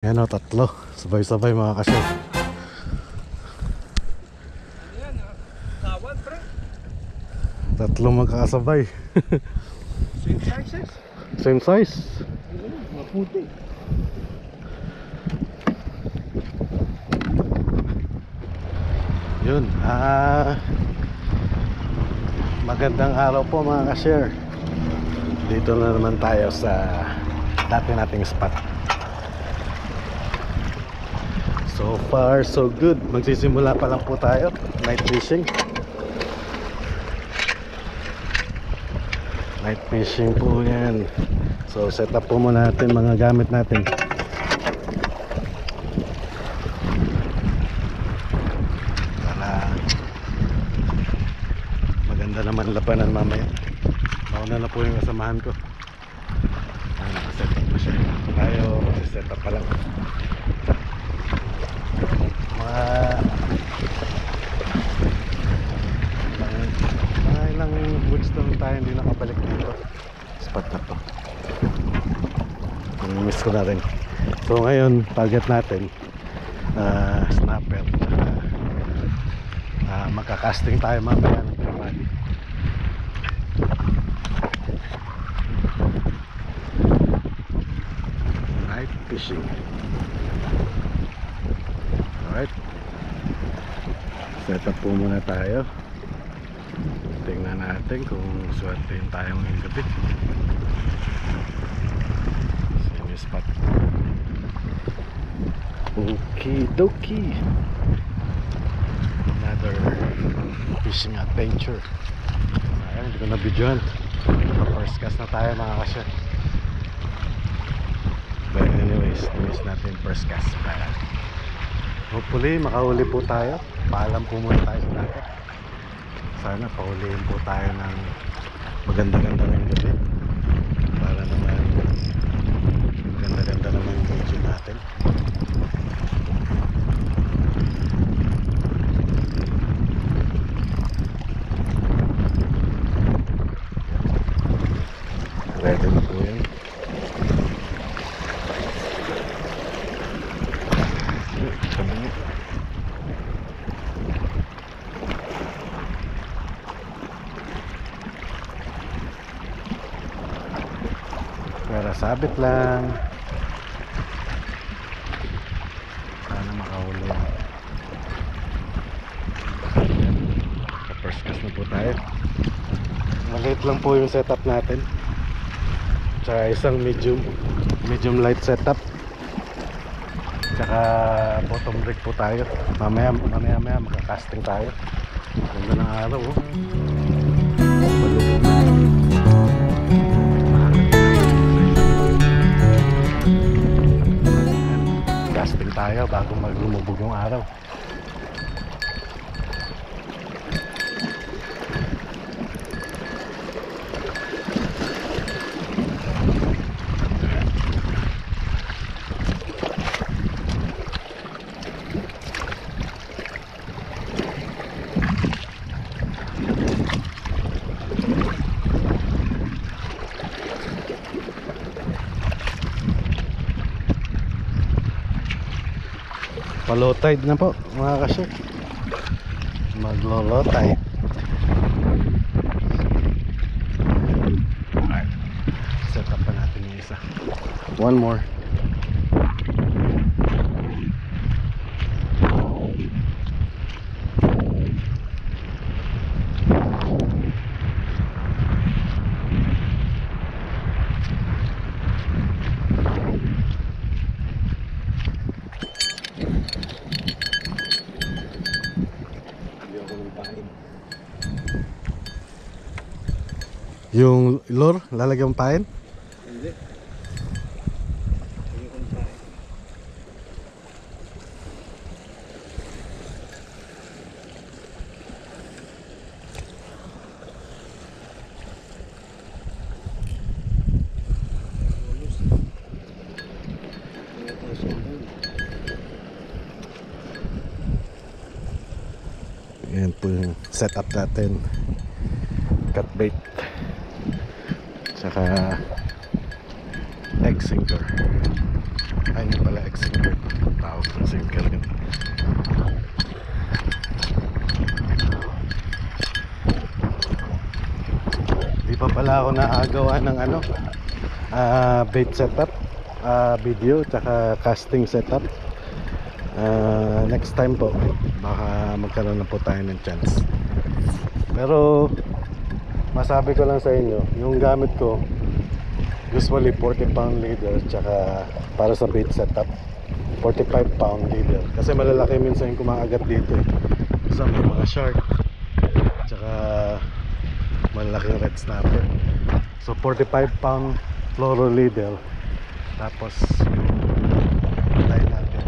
Yan o, tatlo. Sabay-sabay mga kasyok. Ayan, tawad pre. Tatlo magkakasabay. Same sizes. Same size. Maputi. Yun. Magandang araw po mga ka-share. Dito na naman tayo sa dati nating spot. So far so good. Magsisimula pa lang po tayo. Night fishing. Night fishing po yan. So set up po muna natin mga gamit natin. Para maganda naman labanan mamaya. Mauna na po yung kasamahan ko. Ayun, nakaset up na siya. Tayo set up pa lang. Mga ilang woods na tayo hindi nakabalik dito. Spot na to. Miss ko na rin. So ngayon target natin snapper. Magka-casting tayo mamaya ng tramali. Night fishing. Alright, set up po muna tayo. Tingnan natin kung swertein tayo ngayong gabi. Same spot. Okay dokie. Another fishing adventure. Ayan, hindi ko na-videoan. First cast na tayo mga kasya. But anyways, miss natin first cast para hopefully makahuli po tayo. Paalam po muna tayo sa dagat. Sana pahulihin po tayo ng maganda-ganda ng gabi. Para naman maganda-ganda naman yung video natin. Ready na po yan. Para sabit lang. Sana makahuli. Sa first cast na po tayo. Maliit lang po yung setup natin. Tsaka isang medium light setup. Tsaka bottom rig po tayo. Mamaya makakasting tayo. Ganda ng araw oh. Malubog na. Casting tayo bago maglumubog yung araw. Low tide na po mga kasya. Maglo-low tide. Alright, set up pa natin yung isa. One more. Yung lure, lalagyan pain? Hindi. Yan po yung setup natin. Cut bait. Saka egg sinker. Ay, hindi pala ex-sinker. Tawag ng sinker yun. Di pa pala ako naagawa ng ano, bait setup, video, tsaka casting setup. Next time po, baka magkaroon na po tayo ng chance. Pero masabi ko lang sa inyo, yung gamit ko usually 40 pound leader, tsaka para sa bait setup 45 pound leader, kasi malalaki minsan yung kumakagat dito eh. Kasi may mga shark, tsaka malaking red snapper. So 45 pound fluoro leader, tapos yung line natin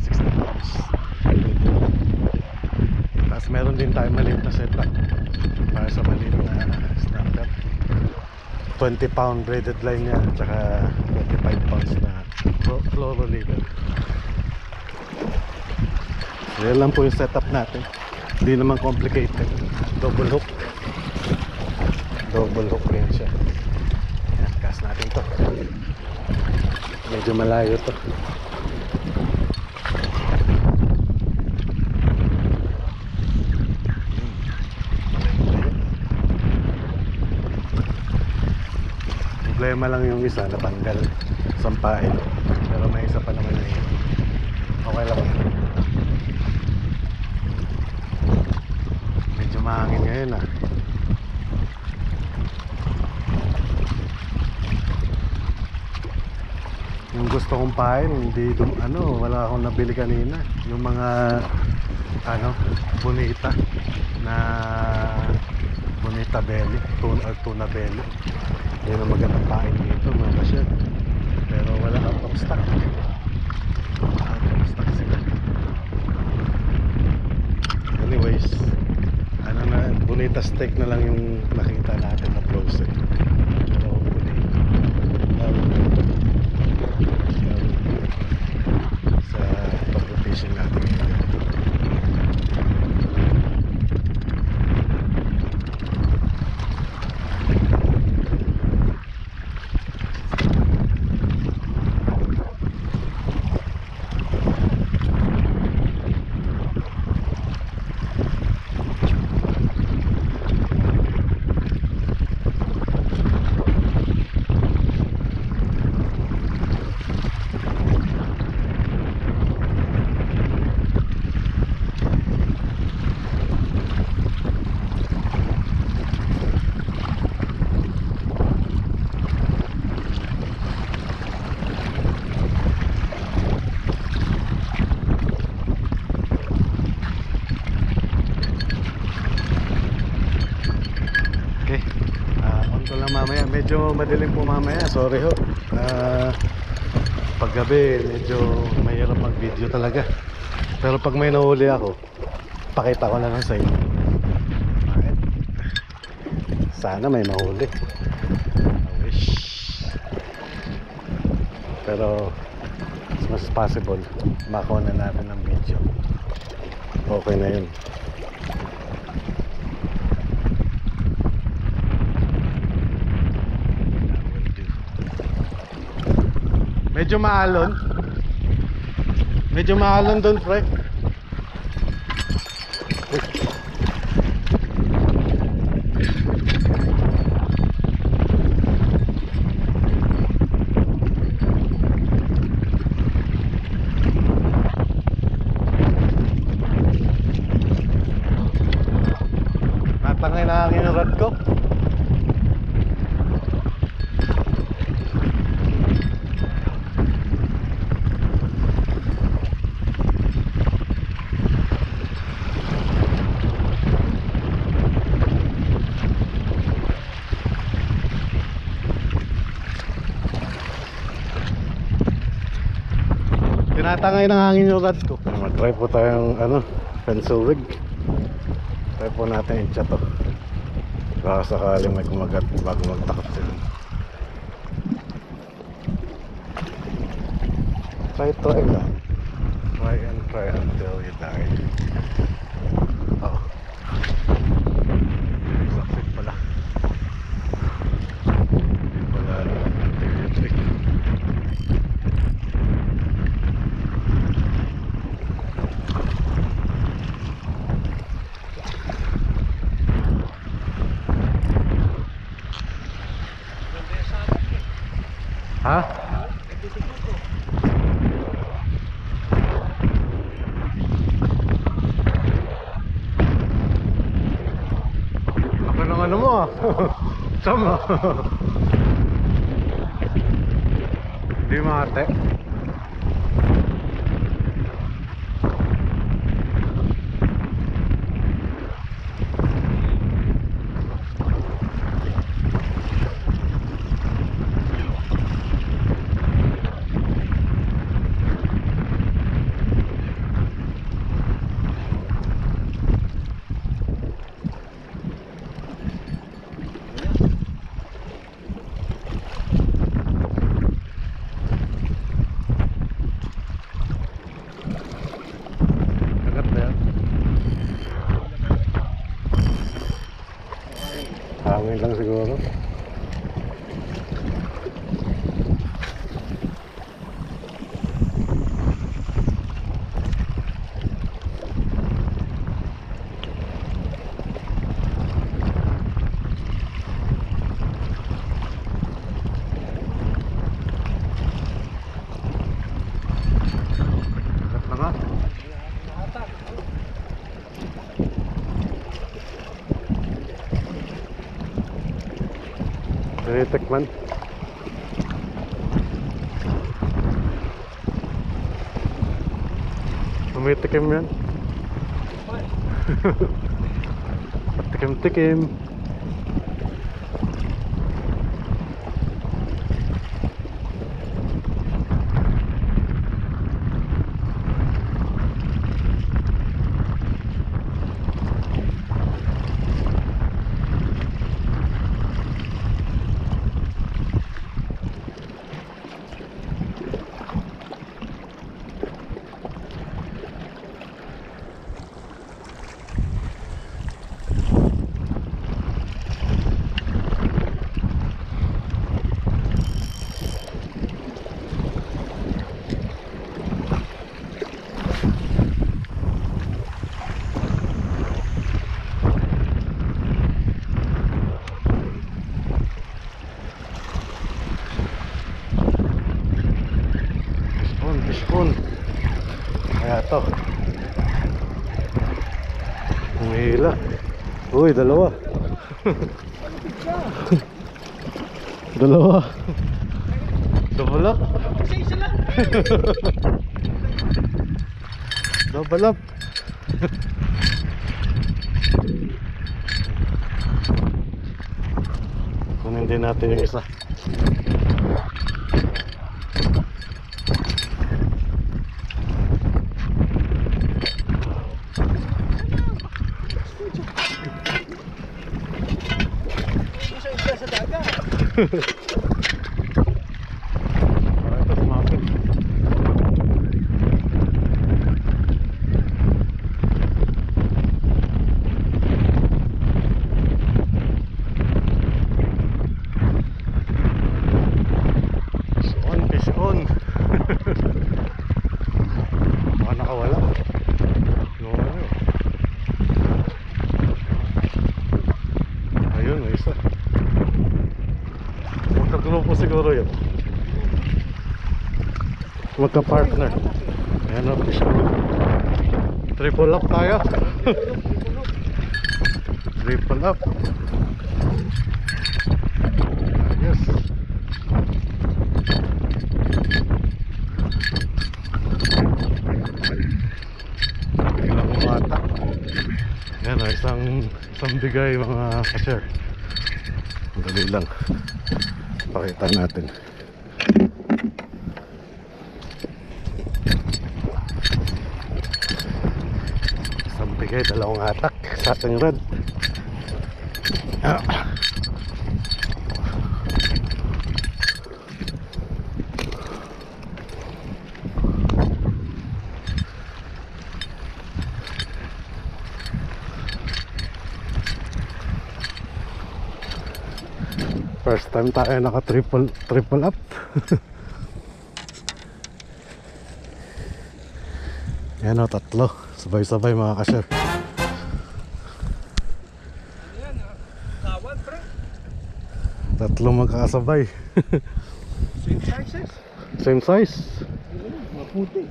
60 pounds leader. Tapos meron din tayo maliit na setup para sa maliit na snapper, 20 pound braided line niya, tsaka 25 pounds na fluoro leader. So yan lang po yung setup natin, hindi naman complicated. Double hook rin siya. Yan, cast natin to. Medyo malayo to. Problema lang yung isa, natanggal, sampain. Pero may isa pa naman na yun. Okay lang. Medyo mahangin ngayon ah. Yung gusto kong pain, hindi wala akong nabili kanina. Yung mga bonita na bonita belly, tuna belly. Yun ang magandang pain dito, mga kasyad. Pero wala out of stock. Out of stock sila. Anyways, bonita steak na lang yung nakita natin na frozen. Pero hopefully sa pag-rotation natin ngayon. Mamaya, medyo madilim po mamaya, sorry ho. Paggabi medyo mahirap mag video talaga. Pero pag may nahuli ako, pakita ko na lang sa inyo. Sana may mahuli, I wish. Pero as much as possible, makuha na natin ng video. Okay na yun. Medyo maalon. Medyo maalon doon, pre. Natangay na hangin yung rod ko. Tinatangay ng hangin yung rod ko. Mag-try po tayong pencil rig. Try po natin yung chat to. Baka sakaling may kumagat bago magtakot sila. Try lang. Try and try until you die. Oh, succeed pala. Hindi pala trick. Chongo. Di mate. Kagat na yan. Hangin lang siguro. Kagat na nga. Tinitik man. Tumitikim yan. Patikim-tikim. Fishpon. Kaya to. Umihila. Uy, dalawa. Dalawa. Double up. Isa lang. Double up. Kunin din natin yung isa. Isa sa dagat. Ito sumapit. Fish on. Baka nakawala. Nawala yun. Ayun, may isa. Magkagrupo siguro yun. Magka-partner. Ayan o, fish on. Triple up tayo. Triple up. Yes. Biglang umata. Yan o, isang bigay mga ka-share. Dali lang. Pakita natin. Isang bigay, dalawang hatak sa ating rod. First time tayo naka triple up. Yan o, tatlo. Sabay-sabay mga ka-share. Ayan, tawan, pre. Tatlo magkakasabay. Same sizes. Same size. Mga puti.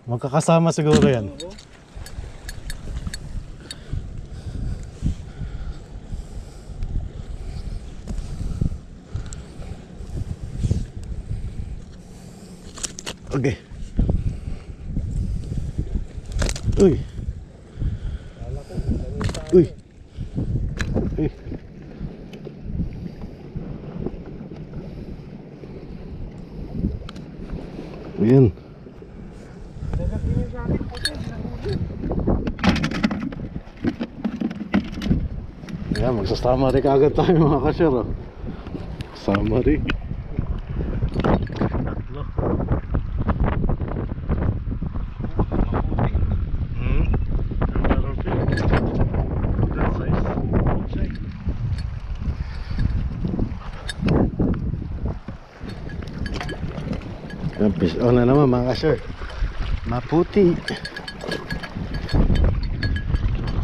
Magkakasama siguro yan. Oo. Okay. Uy. Kala ko, ganun tayo. Uy. Uy. Ayan. Nagkatingin sa akin, puti, nahuli. Ayan, magsasama rin agad tayo mga kasyar. Oh. Sama rin. Tatlo. Good size. Yan, fish on na naman mga kasyar. Maputi.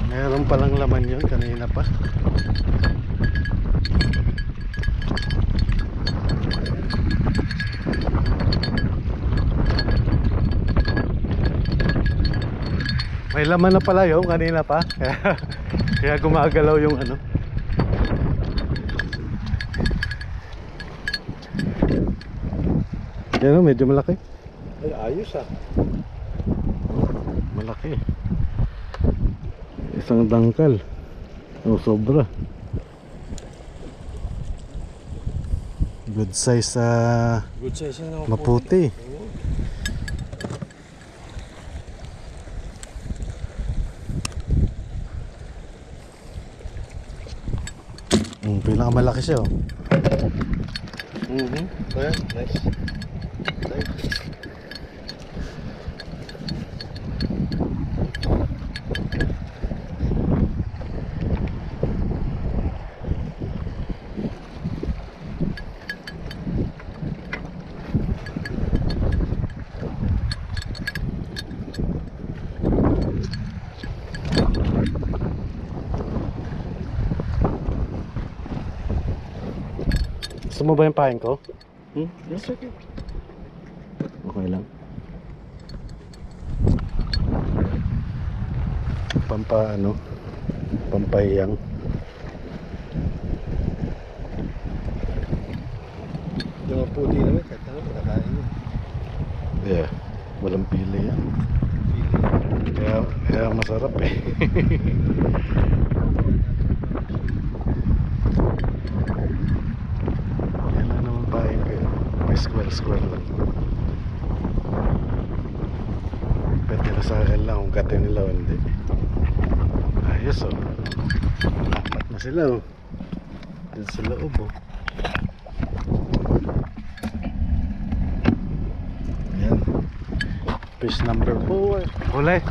Meron palang laman yun kanina pa. May laman na pala yun kanina pa. Kaya gumagalaw yung ano. Yan o, medyo malaki. Ay, ayos ah. Malaki. Isang dangkal. O, sobra. Good size sa Good size na maputi. Pinakamalaki siya oh. Ayan, nice. Gusto mo ba yung pahin ko? Yes, okay. Okay lang. Pampahiyang. Yung mga puti naman, kahit ano, pinakain nyo. Yeah, walang pili yan. Kaya masarap eh. Yan lang naman pahin ko yun. May square lang. Pwede na sa akin lang kung katin nila o hindi. Ayos oh. Apat na sila oh. Dito sa loob oh. Yan. Fish number 4. Ulit.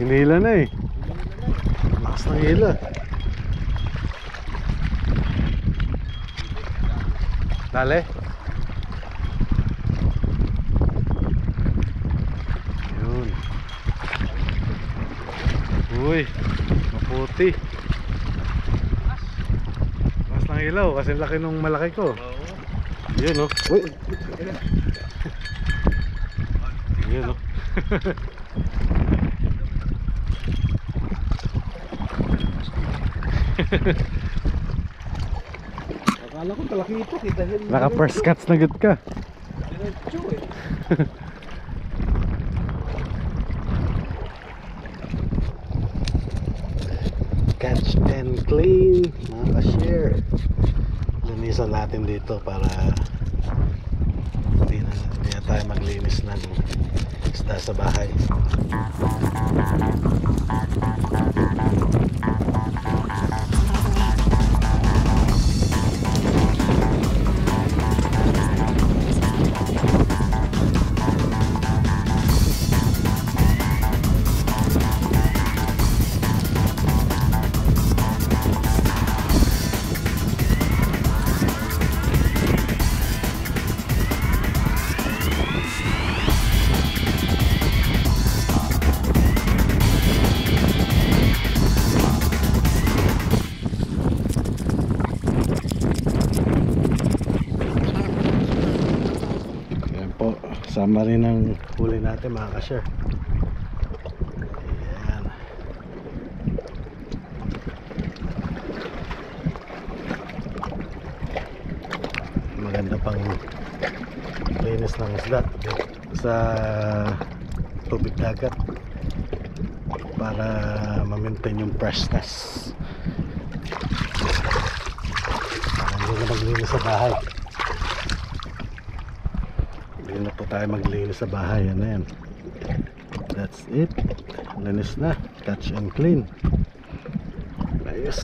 Hinila na eh. Lakas ng hila. Dale. Yun. Uy, maputi. Lakas ng ilaw kasi laki nung malaki ko. Yun oh. Uy. Yun oh. Akala ko talaki ito, kita yun. Naka first cuts na good ka. Diretso eh. Catch and clean mga ka-share. Linisan natin dito para hindi na tayo maglinis ng isda sa bahay. Kasama rin ang huli natin mga ka-share. Ayan. Maganda pang linis ng isda sa tubig dagat para ma-maintain yung freshness. Para hindi na maglinis sa bahay. Hindi na po tayo maglinis sa bahay. Yan na yan. That's it. Linis na. Catch and clean.